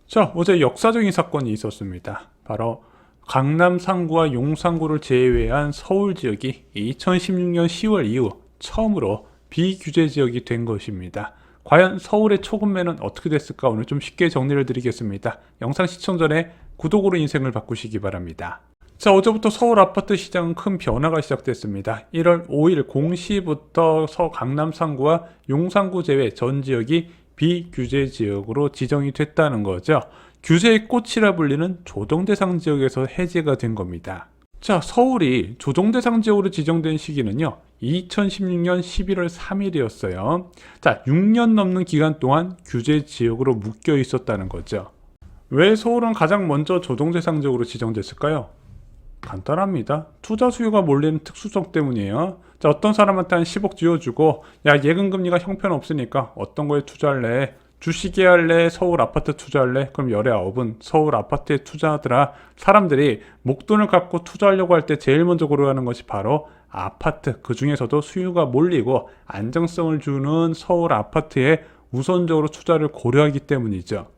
자, 어제 역사적인 사건이 있었습니다. 바로 강남 상구와 용산구를 제외한 서울 지역이 2016년 10월 이후 처음으로 비규제 지역이 된 것입니다. 과연 서울의 초급매는 어떻게 됐을까? 오늘 좀 쉽게 정리를 드리겠습니다. 영상 시청 전에 구독으로 인생을 바꾸시기 바랍니다. 자, 어제부터 서울 아파트 시장은 큰 변화가 시작됐습니다. 1월 5일 0시부터 강남 상구와 용산구 제외 전 지역이 비규제 지역으로 지정이 됐다는 거죠. 규제의 꽃이라 불리는 조정대상 지역에서 해제가 된 겁니다. 자, 서울이 조정대상 지역으로 지정된 시기는요, 2016년 11월 3일이었어요. 자, 6년 넘는 기간 동안 규제 지역으로 묶여 있었다는 거죠. 왜 서울은 가장 먼저 조정대상 지역으로 지정됐을까요? 간단합니다. 투자 수요가 몰리는 특수성 때문이에요. 자, 어떤 사람한테 한 10억 쥐어주고, 야, 예금금리가 형편없으니까 어떤 거에 투자할래? 주식에 할래? 서울 아파트 투자할래? 그럼 열의 아홉은 서울 아파트에 투자하더라. 사람들이 목돈을 갖고 투자하려고 할 때 제일 먼저 고려하는 것이 바로 아파트, 그 중에서도 수요가 몰리고 안정성을 주는 서울 아파트에 우선적으로 투자를 고려하기 때문이죠.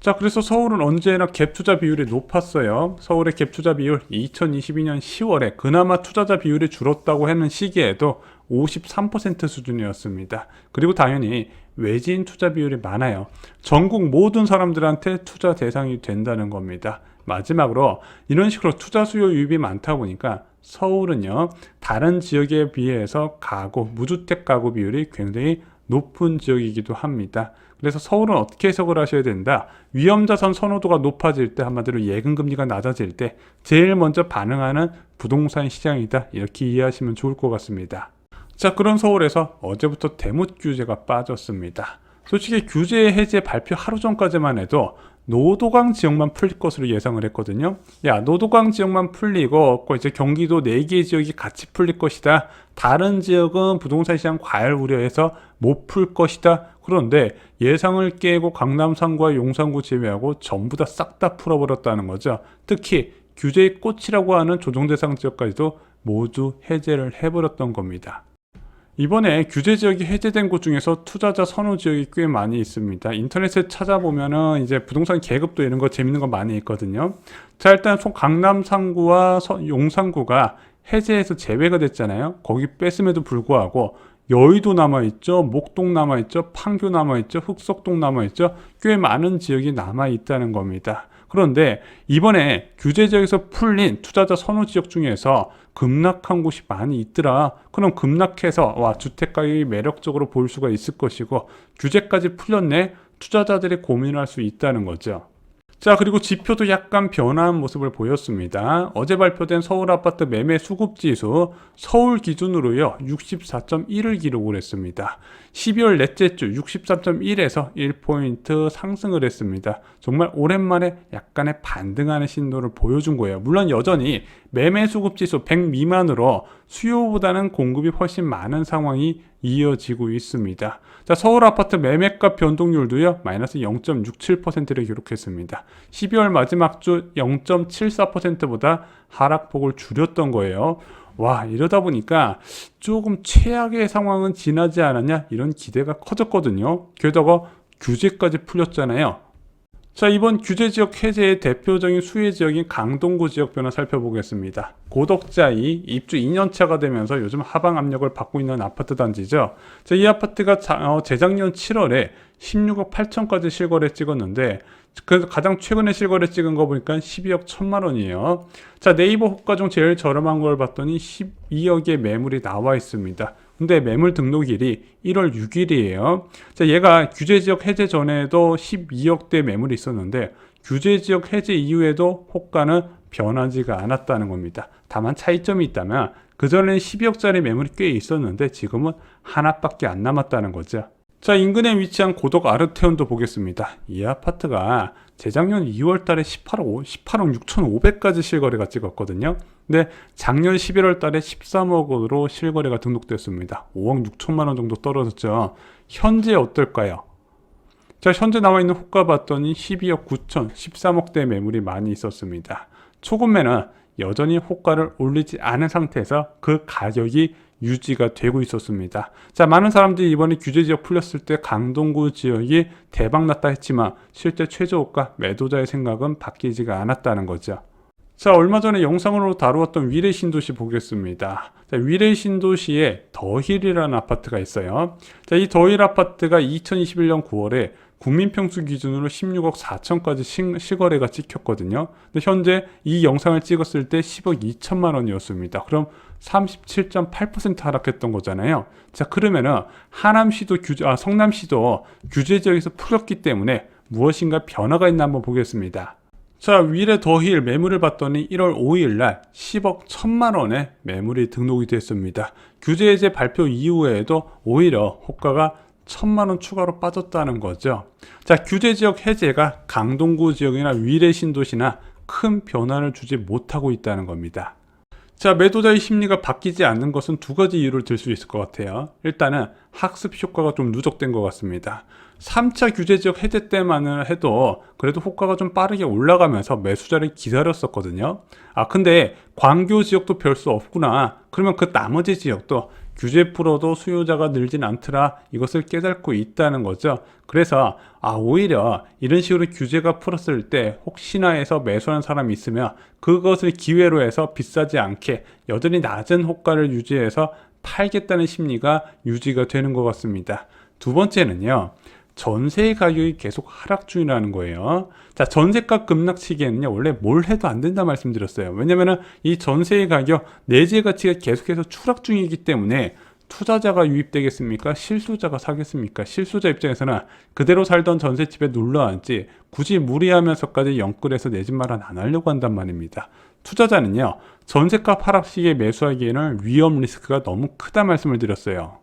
자, 그래서 서울은 언제나 갭 투자 비율이 높았어요. 서울의 갭 투자 비율 2022년 10월에 그나마 투자자 비율이 줄었다고 하는 시기에도 53% 수준이었습니다. 그리고 당연히 외지인 투자 비율이 많아요. 전국 모든 사람들한테 투자 대상이 된다는 겁니다. 마지막으로 이런 식으로 투자 수요 유입이 많다 보니까 서울은요, 다른 지역에 비해서 가구, 무주택 가구 비율이 굉장히 높은 지역이기도 합니다. 그래서 서울은 어떻게 해석을 하셔야 된다? 위험자산 선호도가 높아질 때, 한마디로 예금금리가 낮아질 때 제일 먼저 반응하는 부동산 시장이다, 이렇게 이해하시면 좋을 것 같습니다. 자, 그런 서울에서 어제부터 대못 규제가 빠졌습니다. 솔직히 규제 해제 발표 하루 전까지만 해도 노도강 지역만 풀릴 것으로 예상을 했거든요. 야, 노도강 지역만 풀리고 이제 경기도 4개 지역이 같이 풀릴 것이다. 다른 지역은 부동산 시장 과열 우려해서 못 풀 것이다. 그런데 예상을 깨고 강남 상구와 용산구 제외하고 전부 다 싹 다 풀어버렸다는 거죠. 특히 규제의 꽃이라고 하는 조정대상 지역까지도 모두 해제를 해버렸던 겁니다. 이번에 규제 지역이 해제된 곳 중에서 투자자 선호 지역이 꽤 많이 있습니다. 인터넷에 찾아보면은 이제 부동산 계급도 이런 거 재밌는 거 많이 있거든요. 자, 일단 강남 상구와 용산구가 해제해서 제외가 됐잖아요. 거기 뺐음에도 불구하고 여의도 남아있죠, 목동 남아있죠, 판교 남아있죠, 흑석동 남아있죠. 꽤 많은 지역이 남아있다는 겁니다. 그런데 이번에 규제 지역에서 풀린 투자자 선호 지역 중에서 급락한 곳이 많이 있더라. 그럼 급락해서 와, 주택가격이 매력적으로 보일 수가 있을 것이고, 규제까지 풀렸네, 투자자들이 고민할 수 있다는 거죠. 자, 그리고 지표도 약간 변화한 모습을 보였습니다. 어제 발표된 서울 아파트 매매 수급 지수, 서울 기준으로요 64.1을 기록을 했습니다. 12월 넷째 주 63.1에서 1포인트 상승을 했습니다. 정말 오랜만에 약간의 반등하는 신호를 보여준 거예요. 물론 여전히 매매 수급 지수 100 미만으로 수요보다는 공급이 훨씬 많은 상황이 이어지고 있습니다. 자, 서울 아파트 매매가 변동률도요 마이너스 0.67%를 기록했습니다. 12월 마지막 주 0.74%보다 하락폭을 줄였던 거예요. 와, 이러다 보니까 조금 최악의 상황은 지나지 않았냐, 이런 기대가 커졌거든요. 게다가 규제까지 풀렸잖아요. 자, 이번 규제 지역 해제의 대표적인 수혜 지역인 강동구 지역 변화 살펴보겠습니다. 고덕자이 입주 2년차가 되면서 요즘 하방 압력을 받고 있는 아파트 단지죠. 자, 이 아파트가 재작년 7월에 16억 8천까지 실거래 찍었는데, 그래서 가장 최근에 실거래 찍은 거 보니까 12억 1천만 원이에요. 자, 네이버 호가 중 제일 저렴한 걸 봤더니 12억의 매물이 나와 있습니다. 근데 매물 등록일이 1월 6일이에요. 자, 얘가 규제지역 해제 전에도 12억대 매물이 있었는데 규제지역 해제 이후에도 호가는 변하지가 않았다는 겁니다. 다만 차이점이 있다면 그전에는 12억짜리 매물이 꽤 있었는데 지금은 하나밖에 안 남았다는 거죠. 자, 인근에 위치한 고덕 아르테온도 보겠습니다. 이 아파트가 재작년 2월 달에 18억 6,500까지 실거래가 찍었거든요. 근데 작년 11월 달에 13억으로 실거래가 등록됐습니다. 5억 6천만 원 정도 떨어졌죠. 현재 어떨까요? 자, 현재 나와 있는 호가 봤더니 12억 9천, 13억대 매물이 많이 있었습니다. 초급매는 여전히 호가를 올리지 않은 상태에서 그 가격이 유지가 되고 있었습니다. 자, 많은 사람들이 이번에 규제 지역 풀렸을 때 강동구 지역이 대박 났다 했지만 실제 최저호가 매도자의 생각은 바뀌지가 않았다는 거죠. 자, 얼마 전에 영상으로 다루었던 위례 신도시 보겠습니다. 자, 위례 신도시에 더힐이라는 아파트가 있어요. 자, 이 더힐 아파트가 2021년 9월에 국민평수 기준으로 16억 4천까지 시거래가 찍혔거든요. 근데 현재 이 영상을 찍었을 때 10억 2천만 원이었습니다. 그럼 37.8% 하락했던 거잖아요. 자, 그러면은 성남시도 규제 지역에서 풀렸기 때문에 무엇인가 변화가 있나 한번 보겠습니다. 자, 위례 더힐 매물을 봤더니 1월 5일 날 10억 1천만 원의 매물이 등록이 됐습니다. 규제 해제 발표 이후에도 오히려 호가가 1천만 원 추가로 빠졌다는 거죠. 자, 규제 지역 해제가 강동구 지역이나 위례 신도시나 큰 변화를 주지 못하고 있다는 겁니다. 자, 매도자의 심리가 바뀌지 않는 것은 두 가지 이유를 들 수 있을 것 같아요. 일단은 학습 효과가 좀 누적된 것 같습니다. 3차 규제 지역 해제 때만은 해도 그래도 호가가 좀 빠르게 올라가면서 매수자를 기다렸었거든요. 근데 광교 지역도 별 수 없구나. 그러면 그 나머지 지역도 규제 풀어도 수요자가 늘진 않더라. 이것을 깨닫고 있다는 거죠. 그래서 오히려 이런 식으로 규제가 풀었을 때 혹시나 해서 매수하는 사람이 있으면 그것을 기회로 해서 비싸지 않게 여전히 낮은 호가를 유지해서 팔겠다는 심리가 유지가 되는 것 같습니다. 두 번째는요, 전세 가격이 계속 하락 중이라는 거예요. 자, 전세가 급락 시기에는요, 원래 뭘 해도 안 된다 말씀드렸어요. 왜냐면은 이 전세의 가격, 내재 가치가 계속해서 추락 중이기 때문에 투자자가 유입되겠습니까? 실수자가 사겠습니까? 실수자 입장에서는 그대로 살던 전셋집에 눌러 앉지 굳이 무리하면서까지 영끌해서 내 집 마련 안 하려고 한단 말입니다. 투자자는요, 전세값 하락 시기에 매수하기에는 위험 리스크가 너무 크다 말씀을 드렸어요.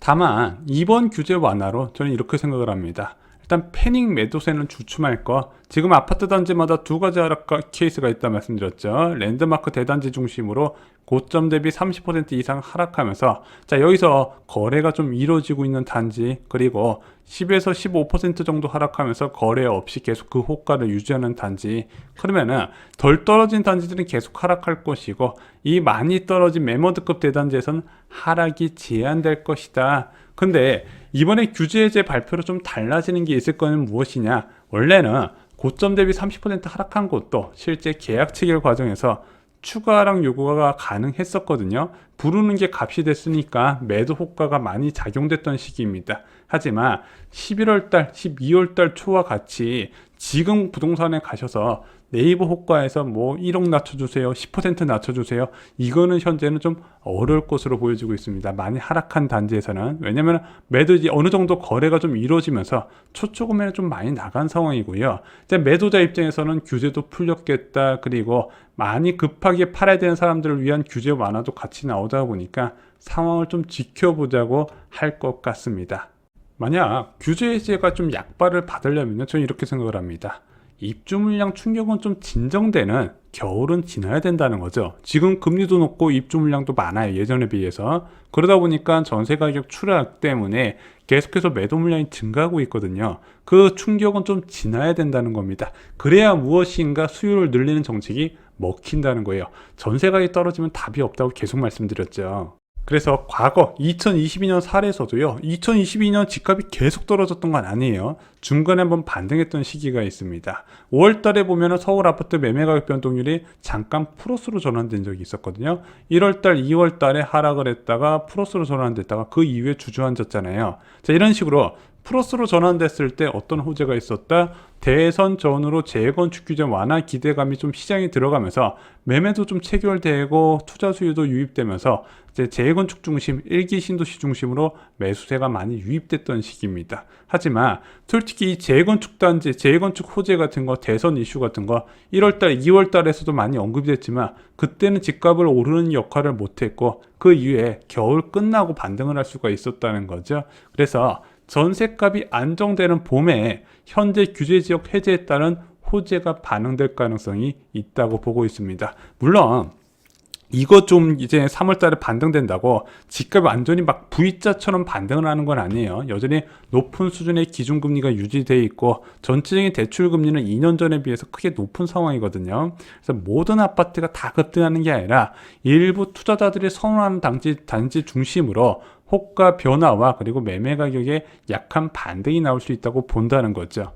다만 이번 규제 완화로 저는 이렇게 생각을 합니다. 일단 패닉 매도세는 주춤할 거. 지금 아파트 단지마다 두 가지 하락 케이스가 있다 말씀드렸죠. 랜드마크 대단지 중심으로 고점 대비 30% 이상 하락하면서, 자, 여기서 거래가 좀 이루어지고 있는 단지, 그리고 10에서 15% 정도 하락하면서 거래 없이 계속 그 호가를 유지하는 단지. 그러면은 덜 떨어진 단지들은 계속 하락할 것이고, 이 많이 떨어진 매머드급 대단지에서는 하락이 제한될 것이다. 근데 이번에 규제 해제 발표로 좀 달라지는 게 있을 거는 무엇이냐? 원래는 고점 대비 30% 하락한 것도 실제 계약 체결 과정에서 추가 하락 요구가 가능했었거든요. 부르는 게 값이 됐으니까 매도 효과가 많이 작용됐던 시기입니다. 하지만 11월달, 12월달 초와 같이 지금 부동산에 가셔서 네이버 호가에서 뭐 1억 낮춰주세요, 10% 낮춰주세요, 이거는 현재는 좀 어려울 것으로 보여지고 있습니다. 많이 하락한 단지에서는. 왜냐면 매도 이제 어느 정도 거래가 좀 이루어지면서 초초금에는 좀 많이 나간 상황이고요. 이제 매도자 입장에서는 규제도 풀렸겠다, 그리고 많이 급하게 팔아야 되는 사람들을 위한 규제 완화도 같이 나오다 보니까 상황을 좀 지켜보자고 할 것 같습니다. 만약 규제 해제가 좀 약발을 받으려면 저는 이렇게 생각을 합니다. 입주 물량 충격은 좀 진정되는 겨울은 지나야 된다는 거죠. 지금 금리도 높고 입주 물량도 많아요, 예전에 비해서. 그러다 보니까 전세 가격 추락 때문에 계속해서 매도 물량이 증가하고 있거든요. 그 충격은 좀 지나야 된다는 겁니다. 그래야 무엇인가 수요를 늘리는 정책이 먹힌다는 거예요. 전세 가격이 떨어지면 답이 없다고 계속 말씀드렸죠. 그래서 과거 2022년 사례에서도요, 2022년 집값이 계속 떨어졌던 건 아니에요. 중간에 한번 반등했던 시기가 있습니다. 5월 달에 보면 서울 아파트 매매 가격 변동률이 잠깐 플러스로 전환된 적이 있었거든요. 1월 달, 2월 달에 하락을 했다가 플러스로 전환됐다가 그 이후에 주저앉았잖아요. 자, 이런 식으로 플러스로 전환됐을 때 어떤 호재가 있었다? 대선 전후로 재건축 규제 완화 기대감이 좀 시장에 들어가면서 매매도 좀 체결되고 투자 수요도 유입되면서 이제 재건축 중심, 일기 신도시 중심으로 매수세가 많이 유입됐던 시기입니다. 하지만 솔직히 이 재건축 단지, 재건축 호재 같은 거, 대선 이슈 같은 거 1월달, 2월달에서도 많이 언급이 됐지만 그때는 집값을 오르는 역할을 못했고 그 이후에 겨울 끝나고 반등을 할 수가 있었다는 거죠. 그래서 전세값이 안정되는 봄에 현재 규제 지역 해제에 따른 호재가 반영될 가능성이 있다고 보고 있습니다. 물론 이거 좀 이제 3월 달에 반등된다고 집값이 완전히 막 V자처럼 반등을 하는 건 아니에요. 여전히 높은 수준의 기준금리가 유지되어 있고 전체적인 대출금리는 2년 전에 비해서 크게 높은 상황이거든요. 그래서 모든 아파트가 다 급등하는 게 아니라 일부 투자자들이 선호하는 단지 중심으로 호가 변화와 그리고 매매 가격에 약한 반등이 나올 수 있다고 본다는 거죠.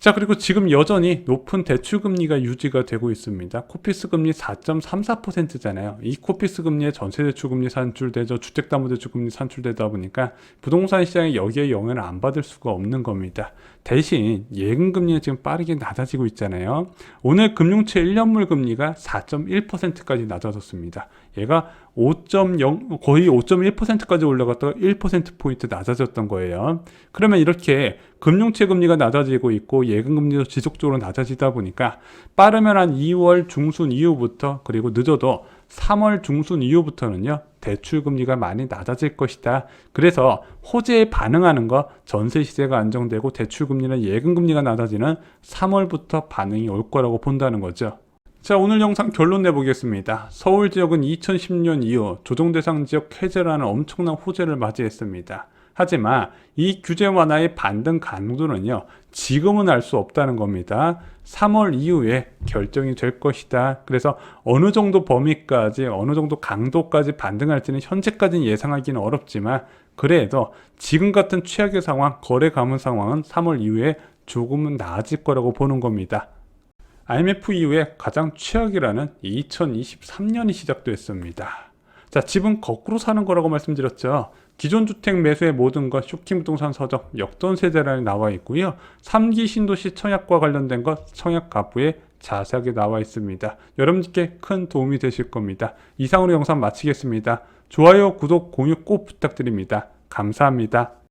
자, 그리고 지금 여전히 높은 대출금리가 유지가 되고 있습니다. 코피스 금리 4.34%잖아요. 이 코피스 금리에 전세대출금리 산출되죠. 주택담보대출금리 산출되다 보니까 부동산 시장이 여기에 영향을 안 받을 수가 없는 겁니다. 대신 예금금리는 지금 빠르게 낮아지고 있잖아요. 오늘 금융채 1년물 금리가 4.1%까지 낮아졌습니다. 얘가 5.0, 거의 5.1%까지 올라갔다가 1%포인트 낮아졌던 거예요. 그러면 이렇게 금융채 금리가 낮아지고 있고 예금 금리도 지속적으로 낮아지다 보니까 빠르면 한 2월 중순 이후부터 그리고 늦어도 3월 중순 이후부터는요 대출 금리가 많이 낮아질 것이다. 그래서 호재에 반응하는 거 전세 시세가 안정되고 대출 금리나 예금 금리가 낮아지는 3월부터 반응이 올 거라고 본다는 거죠. 자, 오늘 영상 결론 내보겠습니다. 서울 지역은 2010년 이후 조정대상 지역 해제라는 엄청난 호재를 맞이했습니다. 하지만 이 규제 완화의 반등 강도는요, 지금은 알 수 없다는 겁니다. 3월 이후에 결정이 될 것이다. 그래서 어느 정도 범위까지, 어느 정도 강도까지 반등할지는 현재까지는 예상하기는 어렵지만, 그래도 지금 같은 최악의 상황, 거래 감은 상황은 3월 이후에 조금은 나아질 거라고 보는 겁니다. IMF 이후에 가장 최악이라는 2023년이 시작됐습니다. 자, 집은 거꾸로 사는 거라고 말씀드렸죠. 기존 주택 매수의 모든 것 쇼킹부동산 서적 역전 세대란에 나와 있고요. 3기 신도시 청약과 관련된 것 청약가부에 자세하게 나와 있습니다. 여러분께 큰 도움이 되실 겁니다. 이상으로 영상 마치겠습니다. 좋아요, 구독, 공유 꼭 부탁드립니다. 감사합니다.